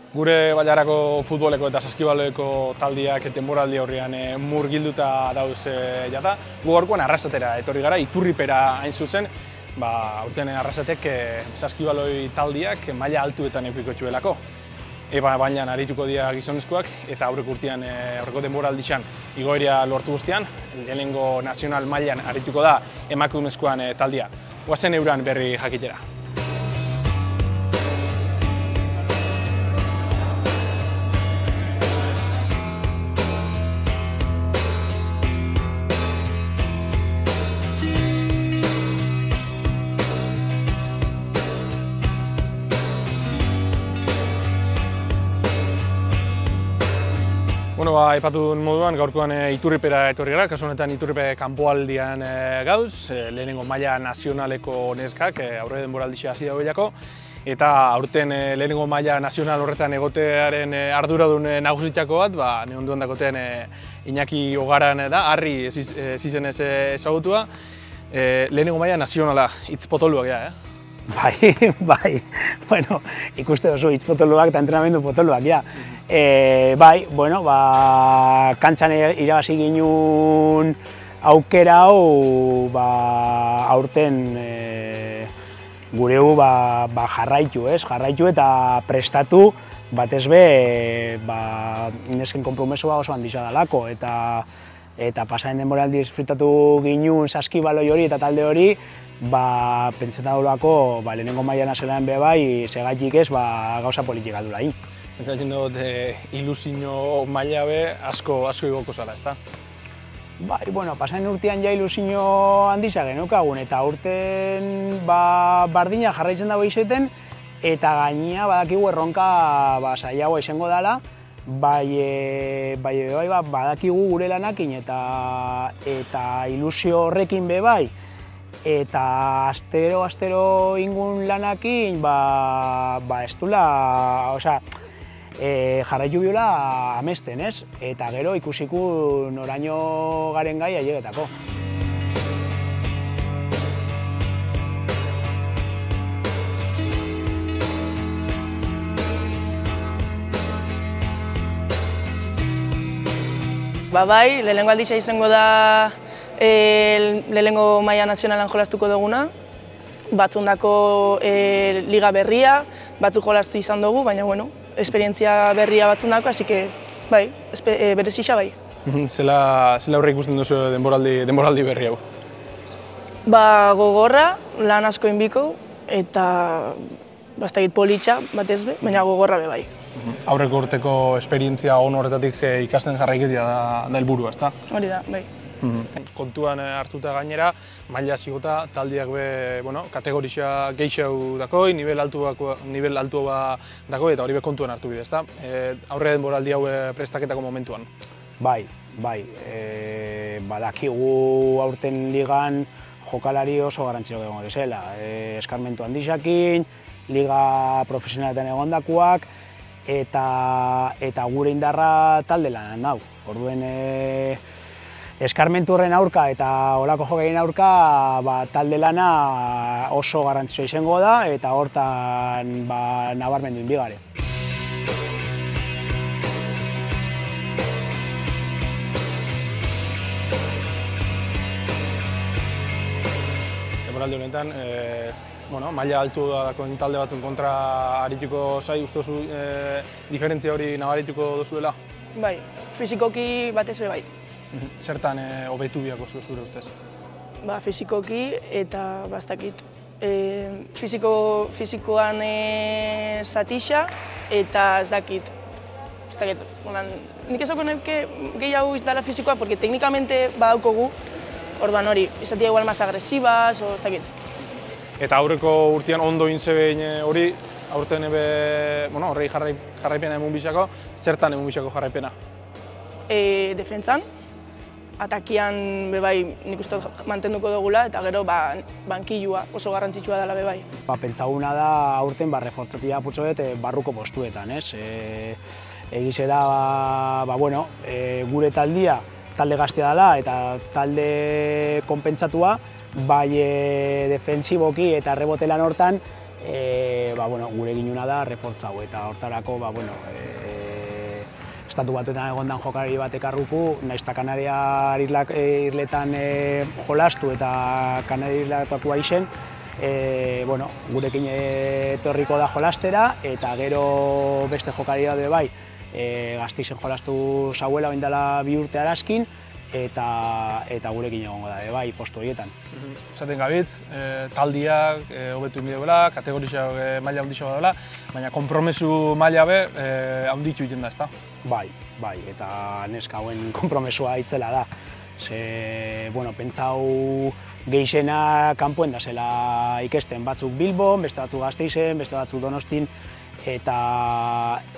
Gure bailarako futboleko eta saskibaloeko taldiak denboraldi aurrean murgilduta dauz jata. Gu gaurkoan Arrasatera etorri gara, Iturripera hain zuzen, aurten Arrasatek saskibaloi taldiak maila altuetan eukikotxuelako. Baina arituko dira gizonezkoak eta aurreko denboraldixan igoeria lortu guztian, lehenengo nazional mailan arituko da emakumezkoan taldia. Guazen euran berri jakitera. Aipatu duen moduan, gaurkoan Iturripera etorri gara, kasu honetan Iturripe kanpoaldian gauz, lehenengo maila nazionaleko neskak, aurre denboraldixea hasi daudelako, eta aurten lehenengo maila nazional horretan egotearen arduradun nagusitako bat, ne onduan dakoten Iñaki Ogaran da, Harri ezizenez ezagutua, lehenengo maila nazionala, hitz potoluak da, Bai, bueno, ikuste duzu hitz potoluak eta entrenamendu potoluak, ja. Bai, bueno, kantxan irabazi ginuen aukera hau, aurten gureu jarraitu eta prestatu, batez be, nesken konpromesua oso handia dalako, eta pasaren denboraldi disfrutatu ginuen saskibaloi hori eta talde hori, pentseta daulako lehenengo maila nazionalean be bai, segaitik ez gauza politik aldula hain. Pentsatzen dut ilusio maila be asko igoko zala, ezta? Bai, bueno, pasaren urtean ja ilusio handia genukagun, eta urten bardina jarraitzen dago izeten, eta gainea badakigu erronka zailagoa izango dela, badakigu gure lanakin eta ilusio horrekin be bai, eta astero ingun lanakin, ez dula, jarraitu biola amesten, ez? Eta gero ikusiku noraino garen gai ailegetako. Bai, lehenengo aldizia izango da lehenengo maila nazionalan jolastuko duguna, batzundako liga berria, batzuk jolastu izan dugu, baina bueno, esperientzia berria batzundako, hasi que bai, berezisa bai. Zela aurre ikusten duzu denboraldi berri hau? Gogorra, lan asko inbiko, eta bastakit politxa batez be, baina gogorra be bai. Aurreko urteko esperientzia on horretatik ikasten jarraikitea da helburua, ezta? Hori da, bai. Kontuan hartuta gainera, maila zigota taldiak kategorisa gehiago dakoi, nivel altu dakoi eta hori be kontuan hartu bide, ezta? Aurre denboraldi hau prestaketako momentuan. Bai, badakigu aurten ligan jokalari oso garrantzitsua egongo desela. Eskarmentu handiakin, liga profesionaletan egondakoak, eta gure indarra talde lanan dau. Orduen eskarmentu horren aurka eta olako jokaien aurka talde lana oso garrantzitsua izango da eta hortan nabarmendu inbigare. Denboraldi honetan, maila altu dakoen talde batzun kontra arituko zai, uste duzu diferentzia hori nabarituko duzuela? Bai, fizikoki batez be bai. Zertan hobetu biako zure ustez? Fizikoki eta bastakit. Fizikoan zatixa eta ez dakit. Nik esako nahi gehiago izdala fizikoa, porque teknikamente badaukogu, orduan hori, izatea igual más agresibas, ez dakit. Eta aurreko urtean ondo inzebein hori, aurten horrei jarraipena emun bizako, zertan emun bizako jarraipena? Defentzan, atakian bebai nik uste mantenduko dugula, eta gero bankilua oso garrantzitsua dela bebai. Pentsaguna da aurten refortzatia putxoet barruko postuetan, ez? Egize da, gure taldia, talde gaztea dela eta talde konpentsatua, bai defentsiboki eta rebotelan hortan gure ginuna da refortzau eta hortarako Estatu Batuetan egondan jokalari bat ekarruku, nahiz eta Kanariar irletan jolastu eta Kanariar irletakoa izen, gurekin etorriko da jolastera eta gero beste jokalari bat bai, Gasteizen jolastu zauela oindala 2 urte arazkin, eta gurekin egongo da, bai, postu horietan. Esaten gabitz, taldiak hobetu inbideguela, kategoriak maila handixo dela, baina konpromesu maila be handitu egiten da, ezta? Bai, eta neska hauen konpromesua itzela da. Pentsau gehixena kanpoen da zela ikesten, batzuk Bilbon, beste batzuk Gasteizen, beste batzuk Donostin, eta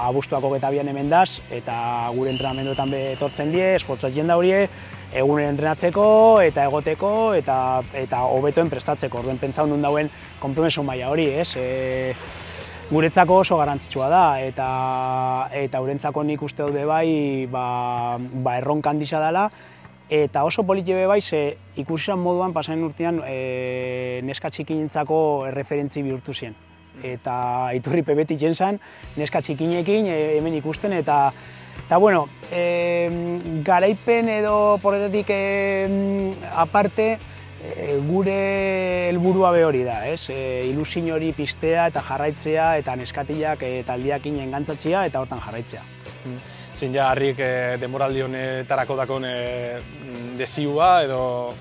abuztuak 22an hemen daz, eta gure entrenamenduetan etortzen die, esfortzatzen da horie, egunen entrenatzeko, eta egoteko, eta hobetoen prestatzeko. Orduen pentsau nun dauen konpromesu maila hori, ez? Guretzako oso garrantzitsua da, eta urentzako nik uste dut bai, erronka handisa dela, eta oso politi bai, ze ikusian moduan pasaren urtean neska txikinintzako erreferentzi bihurtu zien. Eta Iturri Pebeti jensan, neska txikinekin hemen ikusten, eta garaipen edo porretetik aparte, gure helburua be hori da, ilusin hori piztea eta jarraitzea, eta neskatilak taldiakin engantzatzea eta hortan jarraitzea. Zein ja harrik denboraldi honetarako dakon desioa edo?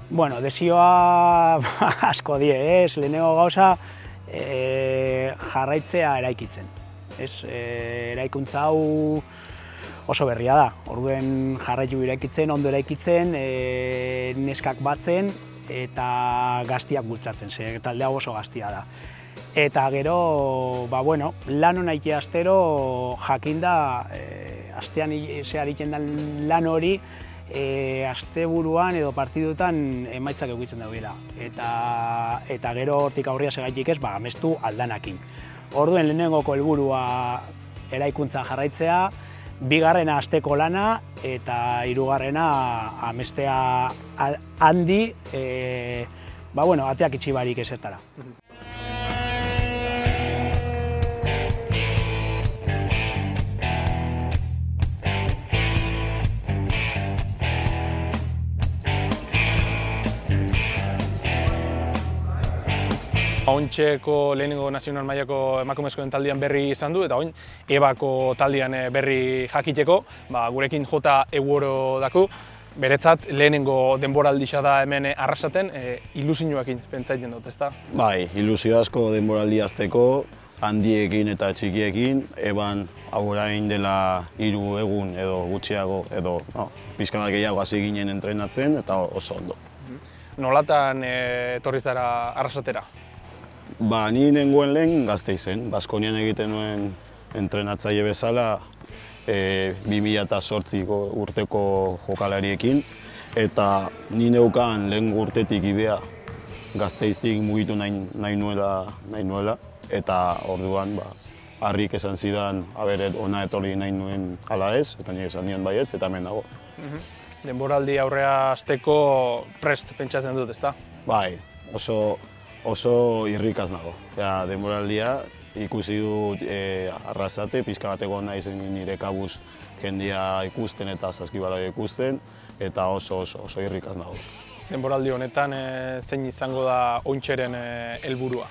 Bueno, desioa asko die, lehenengo gauza jarraitzea eraikitzen. Eraikuntza hau oso berria da, orduen jarraitu eraikitzen, ondo eraikitzen, neskak batzen eta gaztiak bultzatzen, ze talde hau oso gaztia da. Eta gero, lan hona ikia astero jakinda, astean zehar egiten den lan hori, asteburuan edo partiduetan emaitzak eukitzen dauela. Eta gero hortik aurria segaitik ez, amestu aldanakin. Orduen lehenengoko helburua eraikuntza jarraitzea, bigarrena asteko lana eta hirugarrena amestea handi, ateak itxi barik ezertara. Ontxeko lehenengo nazional mailako emakumezkoen taldean berri izan du, eta oin EBAko taldean berri jakiteko, gurekin jota Eguoro daku. Beretzat lehenengo denboraldia da hemen Arrasaten, ilusioekin pentsatzen dut, ezta? Bai, ilusio asko denboraldi hasteko, handiekin eta txikiekin, EBAn orain dela 3 egun edo gutxiago edo pixka bat gehiago hasi ginen entrenatzen eta oso ondo. Nolatan etorri zara Arrasatera? Ni nengoen lehen Gasteizen, Baskonian egiten nuen entrenatzaile bezala 2008ko urteko jokalariekin, eta ni neukan lehen urtetik idea Gasteiztik mugitu nahi nuela, eta orduan harrik esan zidan ona etorri nahi nuen ala ez, eta nik esan nion baietz, eta hemen dago. Denboraldi aurrea hasteko prest pentsatzen dut, ezta? Bai, oso irrikaz nago. Denboraldia ikusi dut Arrasate, pixka bat egon nahi zen nire kabuz jendia ikusten eta saskibaloia ikusten, eta oso irrikaz nago. Denboraldi honetan zein izango da Ontxeren helburua?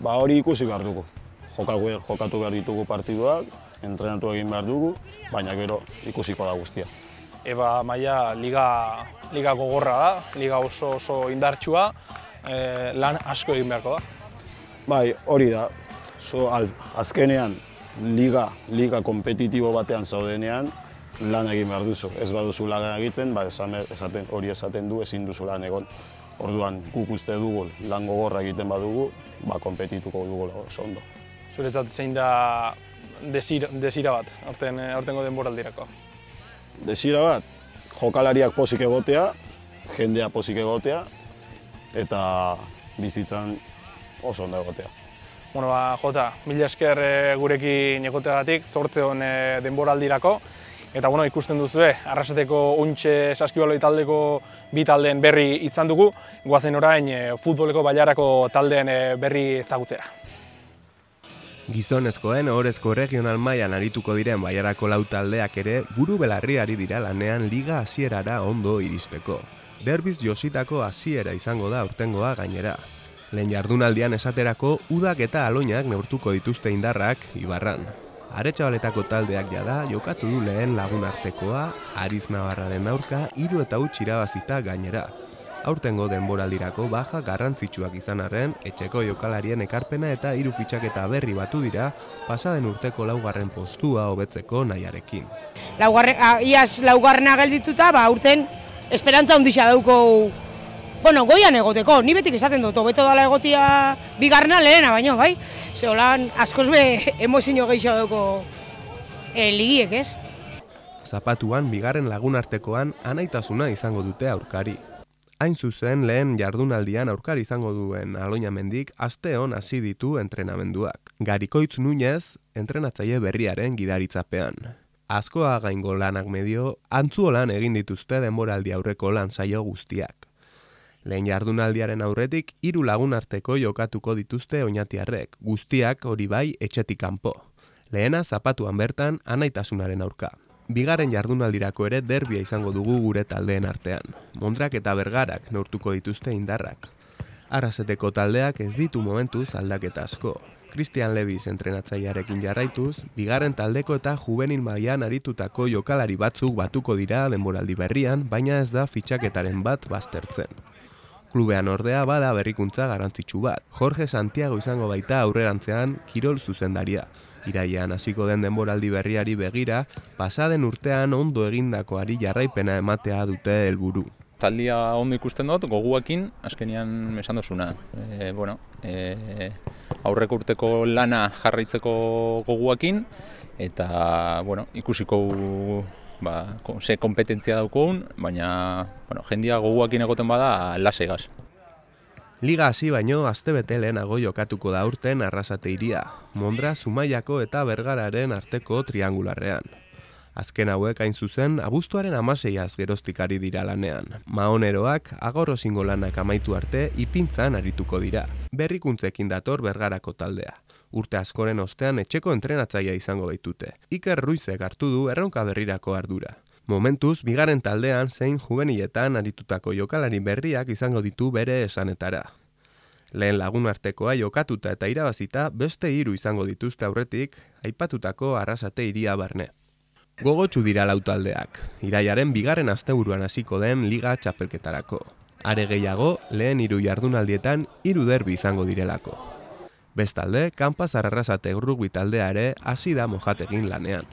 Hori ikusi behar dugu. Jokatu behar ditugu partiduak, entrenatu egin behar dugu, baina gero ikusiko da guztia. EBA maila liga gogorra da, liga oso indartsua, lan asko egin beharko da. Bai, hori da. Azkenean liga kompetitibo batean zaudenean lan egin behar duzu. Ez baduzu lan egiten, hori esaten du ezin duzu lan egon. Orduan guk uste dugu lan gogorra egiten badugu, kompetituko dugu oso ondo. Zuretzat zein da desira bat, aurtengo denboraldirako? Desira bat, jokalariak pozik egotea, jendea pozik egotea, eta bizitzan oso ondo egotea. Jota, mila esker gurekin egoteagatik, zorte hon denboraldirako, Eta ikusten duzue, Arrasateko Untxe saskibaloi taldeko bi taldeen berri izan dugu, goazen orain futboleko bailarako taldeen berri ezagutzera. Gizonezkoen ohorezko regional mailan arituko diren Bailarako lau taldeak ere buru belarri ari dira lanean liga hasierara ondo iristeko. Derbiz jositako hasiera izango da aurtengoa gainera. Lehen jardunaldian esaterako udak eta aloinak neurtuko dituzte indarrak Ibarran. Aretxabaletako taldeak jada jokatu du lehen Lagunartekoa, Ariz Navarraren aurka 3-0 irabazita gainera. Aurtengo denboraldirako baja garrantzitsuak izan arren, etxeko jokalarien ekarpena eta 3 fitxaketa berri batu dira, pasaden urteko 4. postua hobetzeko nahiarekin. Iaz laugarrena geldituta, aurten esperantza handia dauko, goian egoteko, ni betik esaten dut, hobeto dala egotia bigarrena lehena baino, bai? Ze holan askoz be emozio gehiago dauko ligiek, ez? Zapatuan, bigarren Lagunartekoan anaitasuna izango dute aurkari. Hain zuzen, lehen jardunaldian aurkari izango duen Aloinamendik asteon hasi ditu entrenamenduak. Garikoitz Nuñez, entrenatzaile berriaren gidaritzapean. Askoa gaingo lanak medio, antzuolan egin dituzte denboraldi aurreko lan saio guztiak. Lehen jardunaldiaren aurretik 3 Lagunarteko jokatuko dituzte oinatiarrek, guztiak hori bai etxetik kanpo. Lehena Zapatuan bertan anaitasunaren aurka. Bigarren jardunaldirako ere derbia izango dugu gure taldeen artean. Mondrak eta Bergarak neurtuko dituzte indarrak. Arraseteko taldeak ez ditu momentuz aldaketa asko. Christian Levis entrenatzailearekin jarraituz, bigarren taldeko eta juvenil mailan aritutako jokalari batzuk batuko dira denboraldi berrian, baina ez da fitxaketaren bat baztertzen. Klubean ordea bada berrikuntza garrantzitsu bat. Jorge Santiago izango baita aurrerantzean kirol zuzendaria. Irailean hasiko den denboraldi berriari begira, pasaden urtean ondo egindakoari jarraipena ematea dute helburu. Taldia ondo ikusten dut, goguekin, azkenean esan duzuna. Aurreko urteko lana jarraitzeko goguekin, eta ikusiko ze kompetentzia daukogun, baina jendia goguekin egoten bada lasegaz. Liga hasi baino astebete lehenago jokatuko da aurten Arrasate hiria, Mondra, Zumaiako eta Bergararen arteko triangularrean. Azken hauek hain zuzen, abuztuaren 16az geroztik ari dira lanean. Maoneroak agorrozingo lanak amaitu arte ipintzan arituko dira. Berrikuntzekin dator Bergarako taldea. Urte askoren ostean etxeko entrenatzailea izango baitute. Iker Ruizek hartu du erronka berrirako ardura. Momentuz, bigarren taldean zein juveniletan aritutako jokalari berriak izango ditu bere esanetara. Lehen Lagunartekoa jokatuta eta irabazita beste 3 izango dituzte aurretik, aipatutako Arrasate hiria barne. Gogotsu dira lau taldeak, irailaren bigarren asteburuan hasiko den Liga txapelketarako. Are gehiago, lehen 3 jardunaldietan 3 derbi izango direlako. Bestalde, Kanpazar Arrasate rugby taldea ere hasi da Mojategin lanean.